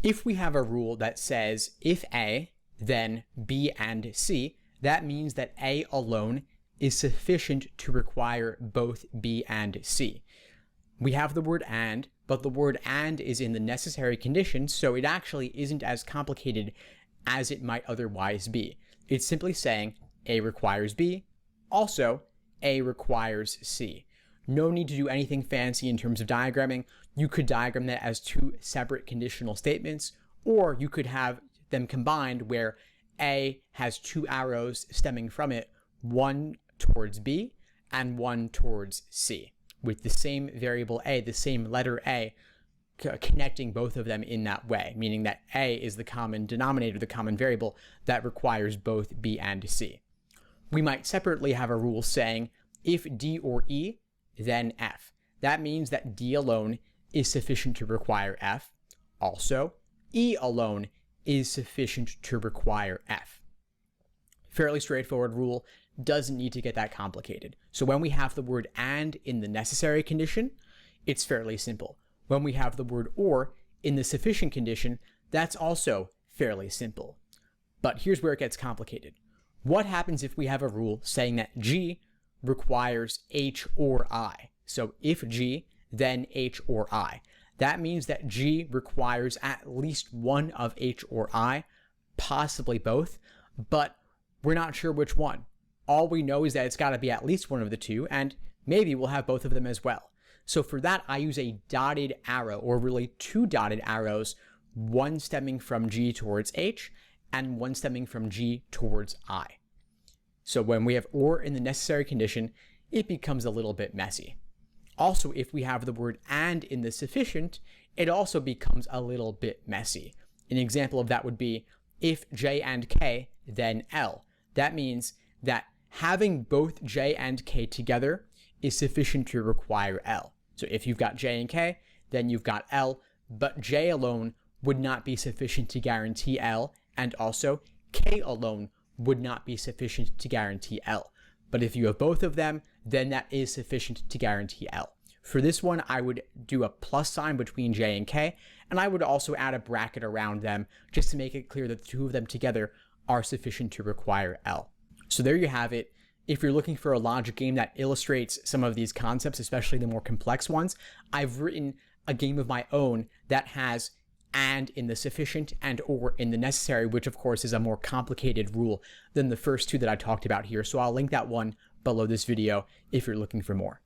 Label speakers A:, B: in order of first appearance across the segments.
A: If we have a rule that says if A, then B and C, that means that A alone is sufficient to require both B and C. We have the word and, but the word and is in the necessary condition, so it actually isn't as complicated as it might otherwise be. It's simply saying A requires B, also A requires C. No need to do anything fancy in terms of diagramming. You could diagram that as two separate conditional statements, or you could have them combined where A has two arrows stemming from it, one towards B and one towards C, with the same variable A, the same letter A, connecting both of them in that way, meaning that A is the common denominator, the common variable that requires both B and C. We might separately have a rule saying if D or E, then F. That means that D alone is sufficient to require F. Also, E alone is sufficient to require F. Fairly straightforward rule, doesn't need to get that complicated. So when we have the word and in the necessary condition, it's fairly simple. When we have the word or in the sufficient condition, that's also fairly simple. But here's where it gets complicated. What happens if we have a rule saying that G requires H or I? So if G, then H or I. That means that G requires at least one of H or I, possibly both, but we're not sure which one. All we know is that it's got to be at least one of the two, and maybe we'll have both of them as well. So for that, I use a dotted arrow, or really two dotted arrows, one stemming from G towards H, and one stemming from G towards I. So when we have or in the necessary condition, it becomes a little bit messy. Also, if we have the word and in the sufficient, it also becomes a little bit messy. An example of that would be if J and K, then L. That means that having both J and K together is sufficient to require L. So if you've got J and K, then you've got L, but J alone would not be sufficient to guarantee L, and also K alone would not be sufficient to guarantee L. But if you have both of them, then that is sufficient to guarantee L. For this one, I would do a plus sign between J and K, and I would also add a bracket around them just to make it clear that the two of them together are sufficient to require L. So there you have it. If you're looking for a logic game that illustrates some of these concepts, especially the more complex ones, I've written a game of my own that has and in the sufficient and or in the necessary, which of course is a more complicated rule than the first two that I talked about here. So I'll link that one below this video if you're looking for more.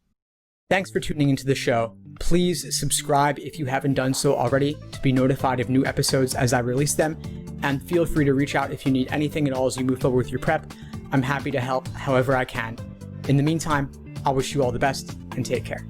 A: Thanks for tuning into the show. Please subscribe if you haven't done so already to be notified of new episodes as I release them. And feel free to reach out if you need anything at all as you move forward with your prep. I'm happy to help however I can. In the meantime, I'll wish you all the best and take care.